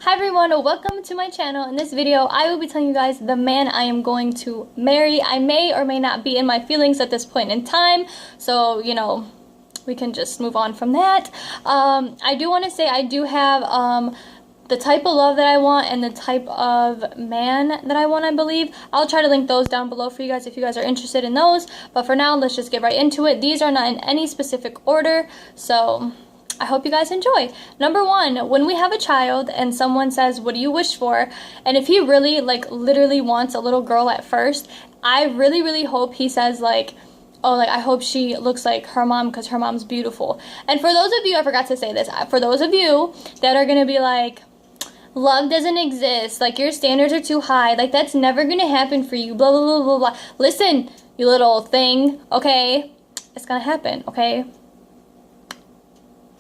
Hi everyone, welcome to my channel. In this video, I will be telling you guys the man I am going to marry. I may or may not be in my feelings at this point in time, so, we can just move on from that. I do want to say I do have the type of love that I want and the type of man that I want, I believe. I'll try to link those down below for you guys if you guys are interested in those, but for now, let's just get right into it. These are not in any specific order, so I hope you guys enjoy. Number one, when we have a child and someone says, what do you wish for? And if he really, literally wants a little girl at first, I really hope he says, oh, I hope she looks like her mom because her mom's beautiful. And for those of you, I forgot to say this, for those of you that are going to be like, love doesn't exist, your standards are too high, that's never going to happen for you, blah, blah, blah, blah, blah. Listen, you little thing, okay? It's going to happen, okay?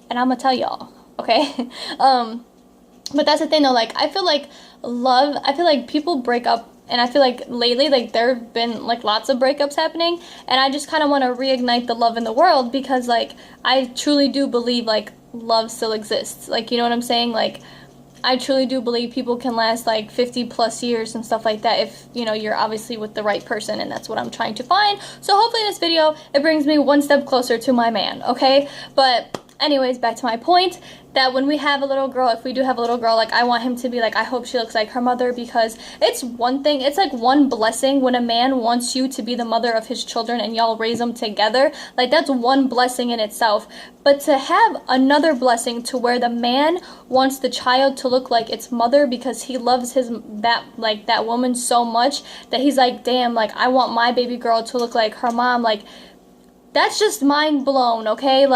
And I'm gonna tell y'all, okay? But that's the thing though, I feel like people break up, and I feel like lately, there have been, lots of breakups happening, and I just kind of want to reignite the love in the world, because, I truly do believe, love still exists, you know what I'm saying? I truly do believe people can last, 50 plus years and stuff like that if, you're obviously with the right person, and that's what I'm trying to find. So hopefully in this video, it brings me one step closer to my man, okay? But anyways, back to my point, that when we have a little girl, if we do have a little girl, I want him to be I hope she looks like her mother, because it's one thing, it's one blessing when a man wants you to be the mother of his children and y'all raise them together. That's one blessing in itself. But to have another blessing to where the man wants the child to look like its mother because he loves that woman so much that he's damn, I want my baby girl to look like her mom, that's just mind blown, okay?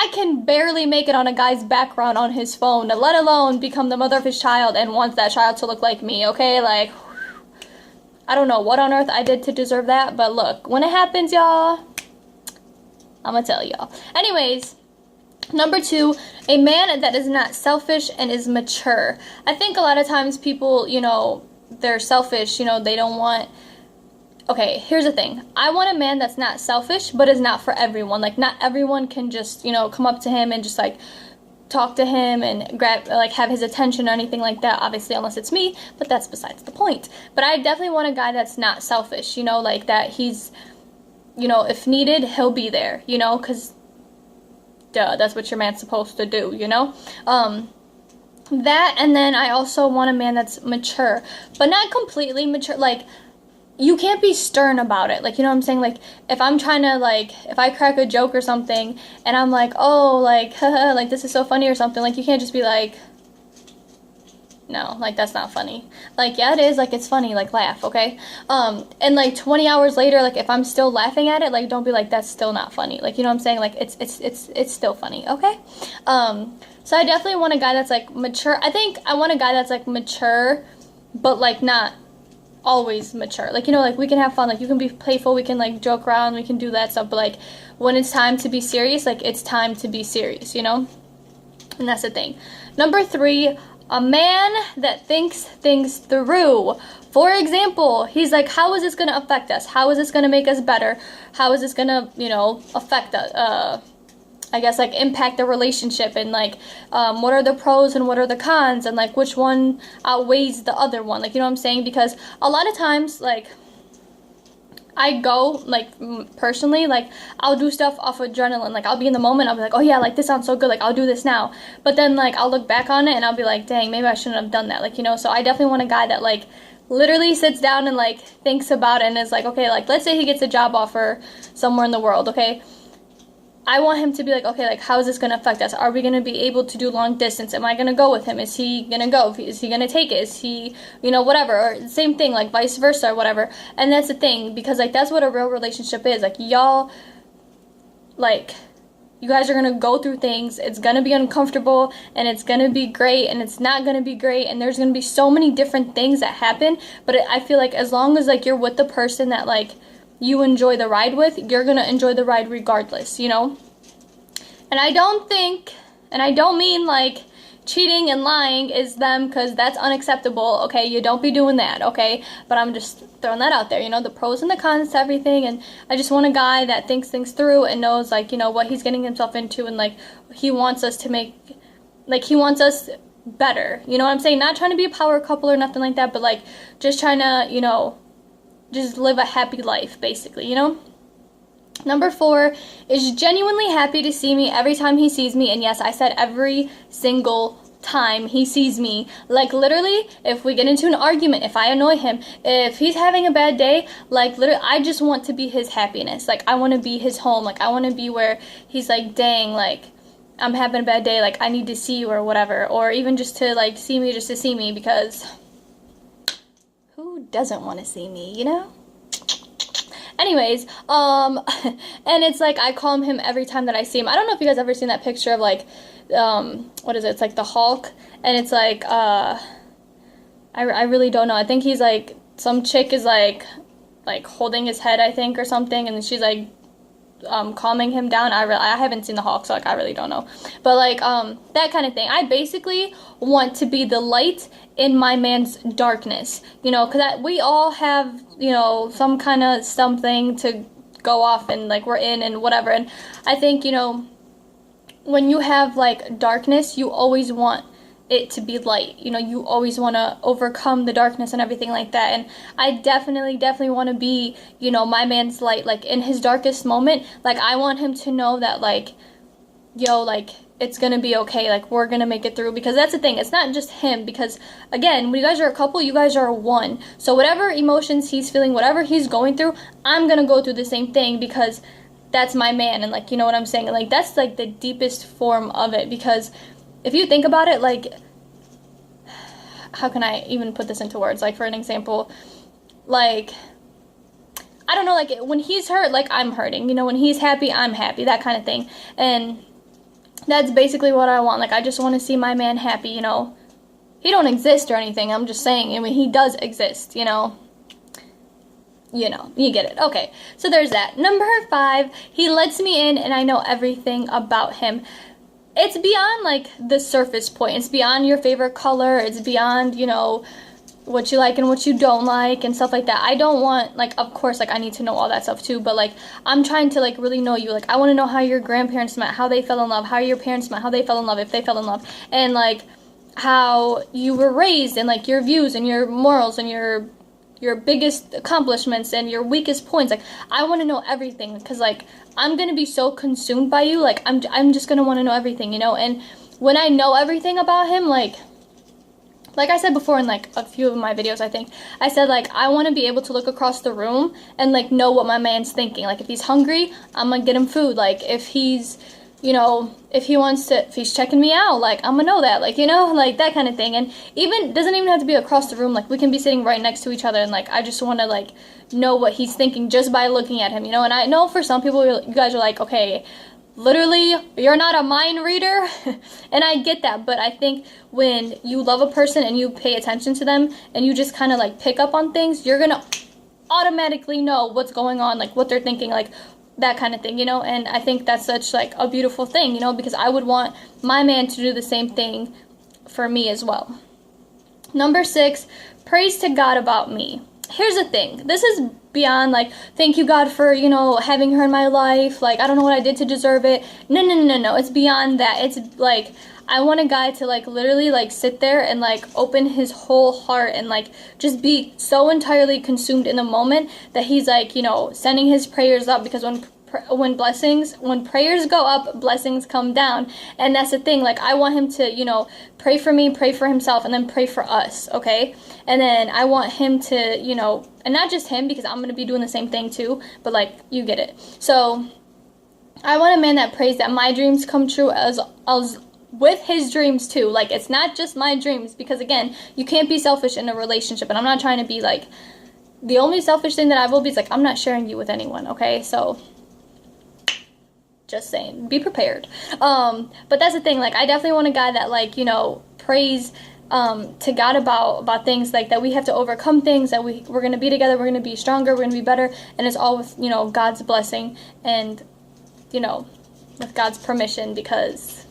I can barely make it on a guy's background on his phone, let alone become the mother of his child and wants that child to look like me, okay? I don't know what on earth I did to deserve that, but look, when it happens, y'all, I'm gonna tell y'all. Anyways, number two, a man that is not selfish and is mature. I think a lot of times people, they're selfish, they don't want... Okay, here's the thing. I want a man that's not selfish, but is not for everyone. Not everyone can just, come up to him and just, talk to him and grab, have his attention or anything like that. Obviously, unless it's me, but that's besides the point. But I definitely want a guy that's not selfish, that he's, if needed, he'll be there, because, duh, that's what your man's supposed to do, That, and then I also want a man that's mature, but not completely mature, you can't be stern about it, you know what I'm saying? If I'm trying to, if I crack a joke or something, and I'm oh, haha, this is so funny or something, you can't just be no, that's not funny. Yeah, it is, it's funny, laugh, okay? And 20 hours later, if I'm still laughing at it, don't be that's still not funny, you know what I'm saying? It's still funny, okay? So I definitely want a guy that's, mature. I think I want a guy that's, mature, but, not always mature, we can have fun, you can be playful, we can joke around, we can do that stuff, but when it's time to be serious, it's time to be serious, and that's the thing. Number three, a man that thinks things through. For example, he's how is this going to affect us? How is this going to make us better? How is this going to, affect us, I guess, impact the relationship, and, what are the pros and what are the cons, and, which one outweighs the other one, you know what I'm saying? Because a lot of times, I go, personally, I'll do stuff off adrenaline, I'll be in the moment, I'll be oh yeah, this sounds so good, I'll do this now, but then, I'll look back on it, and I'll be dang, maybe I shouldn't have done that, so I definitely want a guy that, literally sits down and, thinks about it, and is okay, let's say he gets a job offer somewhere in the world, okay? I want him to be okay, how is this going to affect us? Are we going to be able to do long distance? Am I going to go with him? Is he going to go? Is he going to take it? Is he, whatever, or same thing, vice versa or whatever. And that's the thing, because, that's what a real relationship is. Y'all, you guys are going to go through things. It's going to be uncomfortable, and it's going to be great, and it's not going to be great, and there's going to be so many different things that happen. But I feel as long as, you're with the person that, you enjoy the ride with, you're gonna enjoy the ride regardless, And I don't think, and I don't mean cheating and lying is them, because that's unacceptable, okay? You don't be doing that, okay? But I'm just throwing that out there, the pros and the cons to everything, and I just want a guy that thinks things through and knows, what he's getting himself into, and, he wants us to make, he wants us better. You know what I'm saying? Not trying to be a power couple or nothing like that, but like just trying to, you know, just live a happy life, basically, you know? Number 4 is genuinely happy to see me every time he sees me. And yes, I said every single time he sees me. Like literally, if we get into an argument, if I annoy him, if he's having a bad day, like literally, I just want to be his happiness. Like I want to be his home. Like I want to be where he's like, dang, like I'm having a bad day. Like I need to see you or whatever. Or even just to like see me just to see me, because who doesn't want to see me, you know? Anyways, and it's like I call him every time that I see him. I don't know if you guys ever seen that picture of like, what is it? It's like the Hulk, and it's like, I really don't know. I think he's like, some chick is like holding his head, I think, or something, and she's like, calming him down. I haven't seen the Hulk, so like I really don't know, but like that kind of thing. I basically want to be the light in my man's darkness, you know, because we all have, you know, some kind of something to go off and like we're in and whatever. And I think, you know, when you have like darkness, you always want it to be light. You know, you always want to overcome the darkness and everything like that. And I definitely want to be, you know, my man's light. Like in his darkest moment, like I want him to know that like, yo, like it's gonna be okay, like we're gonna make it through. Because that's the thing, it's not just him, because again, when you guys are a couple, you guys are one. So whatever emotions he's feeling, whatever he's going through, I'm gonna go through the same thing, because that's my man. And like, you know what I'm saying, like that's like the deepest form of it. Because if you think about it, like, how can I even put this into words? Like for an example, like I don't know, like when he's hurt, like I'm hurting, you know, when he's happy, I'm happy, that kind of thing. And that's basically what I want. Like I just want to see my man happy, you know. He don't exist or anything, I'm just saying, I mean, he does exist, you know. You know, you get it. Okay, so there's that. Number 5, he lets me in and I know everything about him. It's beyond like the surface point. It's beyond your favorite color. It's beyond, you know, what you like and what you don't like and stuff like that. I don't want, like, of course, like I need to know all that stuff too, but like I'm trying to like really know you. Like I want to know how your grandparents met, how they fell in love, how your parents met, how they fell in love, if they fell in love, and like how you were raised, and like your views and your morals and your biggest accomplishments and your weakest points. Like I want to know everything, because like I'm gonna be so consumed by you. Like I'm just gonna want to know everything, you know. And when I know everything about him, like I said before in like a few of my videos, I think I said like I want to be able to look across the room and like know what my man's thinking. Like if he's hungry, I'm gonna get him food. Like if he's, you know, if he's checking me out, like I'm gonna know that, like, you know, like that kind of thing. And even doesn't even have to be across the room. Like we can be sitting right next to each other, and like I just want to like know what he's thinking just by looking at him, you know. And I know for some people, you guys are like, okay, literally, you're not a mind reader. And I get that, but I think when you love a person and you pay attention to them and you just kind of like pick up on things, you're gonna automatically know what's going on, like what they're thinking, like that kind of thing, you know. And I think that's such like a beautiful thing, you know, because I would want my man to do the same thing for me as well. Number 6, praise to God about me. Here's the thing, this is beyond like, thank you God for, you know, having her in my life, like I don't know what I did to deserve it. No, it's beyond that. It's like I want a guy to like literally like sit there and like open his whole heart and like just be so entirely consumed in the moment that he's like, you know, sending his prayers up, because when prayers go up, blessings come down. And that's the thing, like I want him to, you know, pray for me, pray for himself, and then pray for us, okay? And then I want him to, you know, and not just him, because I'm going to be doing the same thing too, but like you get it. So I want a man that prays that my dreams come true as with his dreams too. Like it's not just my dreams, because again, you can't be selfish in a relationship, and I'm not trying to be like, the only selfish thing that I will be is like, I'm not sharing you with anyone, okay? So just saying, be prepared. But that's the thing, like I definitely want a guy that like, you know, prays to God about things like that we have to overcome things, that we're going to be together, we're going to be stronger, we're going to be better, and it's all with, you know, God's blessing and, you know, with God's permission, because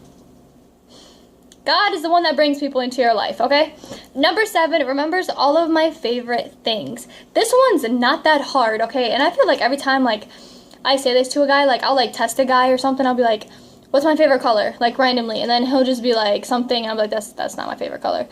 God is the one that brings people into your life, okay? Number 7, remembers all of my favorite things. This one's not that hard, okay? And I feel like every time like I say this to a guy, like I'll like test a guy or something, I'll be like, what's my favorite color? Like randomly, and then he'll just be like something, and I'm like, that's not my favorite color.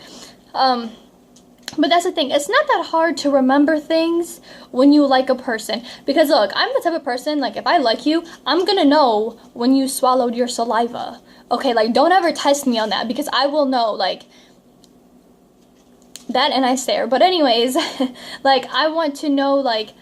But that's the thing, it's not that hard to remember things when you like a person. Because look, I'm the type of person, like if I like you, I'm gonna know when you swallowed your saliva. Okay, like don't ever test me on that, because I will know, like, that and I stare. But anyways, like I want to know, like,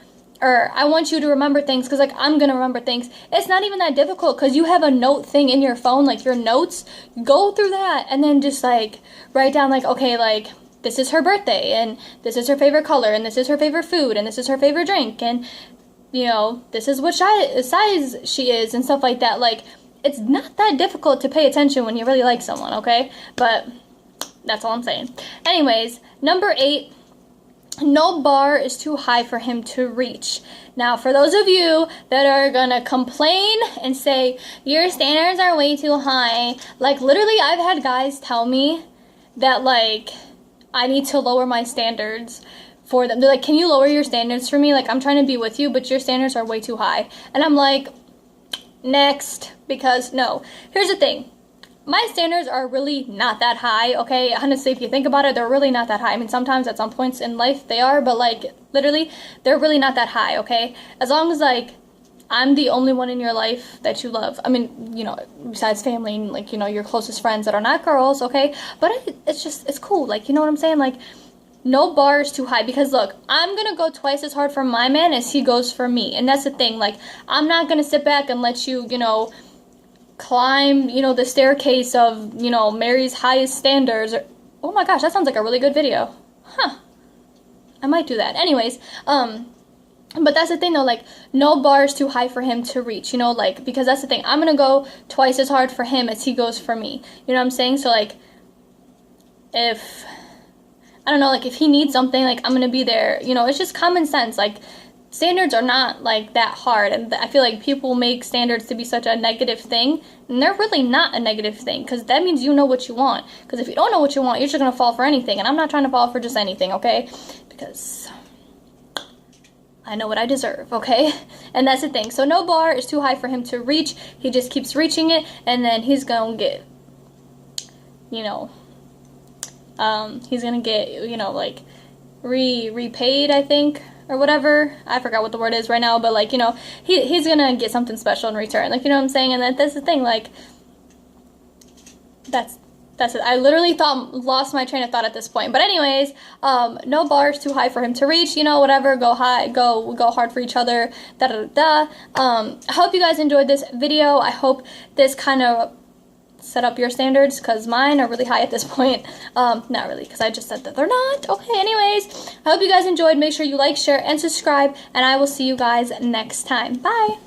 or I want you to remember things, because like I'm gonna remember things. It's not even that difficult, because you have a note thing in your phone, like your notes. Go through that and then just like write down, like, okay, like this is her birthday, and this is her favorite color, and this is her favorite food, and this is her favorite drink, and you know, this is what size she is, and stuff like that. Like, it's not that difficult to pay attention when you really like someone, okay? But that's all I'm saying. Anyways, number 8, no bar is too high for him to reach. Now, for those of you that are gonna complain and say, your standards are way too high, like, literally, I've had guys tell me that, like, I need to lower my standards for them. They're like, can you lower your standards for me? Like, I'm trying to be with you, but your standards are way too high. And I'm like, next, because no. Here's the thing. My standards are really not that high, okay? Honestly, if you think about it, they're really not that high. I mean, sometimes at some points in life they are, but like, literally, they're really not that high, okay? As long as, like, I'm the only one in your life that you love. I mean, you know, besides family and, like, you know, your closest friends that are not girls, okay? But it's just, it's cool. Like, you know what I'm saying? Like, no bar is too high, because look, I'm gonna go twice as hard for my man as he goes for me. And that's the thing. Like, I'm not gonna sit back and let you, you know, climb, you know, the staircase of, you know, Mary's highest standards. Or, oh my gosh, that sounds like a really good video. Huh. I might do that. Anyways, but that's the thing though, like, no bar is too high for him to reach, you know, like, because that's the thing. I'm gonna go twice as hard for him as he goes for me. You know what I'm saying? So, like, if, I don't know, like, if he needs something, like, I'm gonna be there. You know, it's just common sense. Like, standards are not, like, that hard. And I feel like people make standards to be such a negative thing. And they're really not a negative thing, because that means you know what you want. Because if you don't know what you want, you're just gonna fall for anything. And I'm not trying to fall for just anything, okay? Because I know what I deserve, okay? And that's the thing. So no bar is too high for him to reach. He just keeps reaching it, and then he's gonna get, you know, he's gonna get, you know, like, repaid, I think, or whatever. I forgot what the word is right now, but, like, you know, he's gonna get something special in return. Like, you know what I'm saying? And that's the thing, like, that's it. I literally lost my train of thought at this point. But anyways, no bars too high for him to reach. You know, whatever. Go high. Go hard for each other. Da da da. I hope you guys enjoyed this video. I hope this kind of set up your standards, because mine are really high at this point. Not really, because I just said that they're not. Okay. Anyways, I hope you guys enjoyed. Make sure you like, share, and subscribe. And I will see you guys next time. Bye.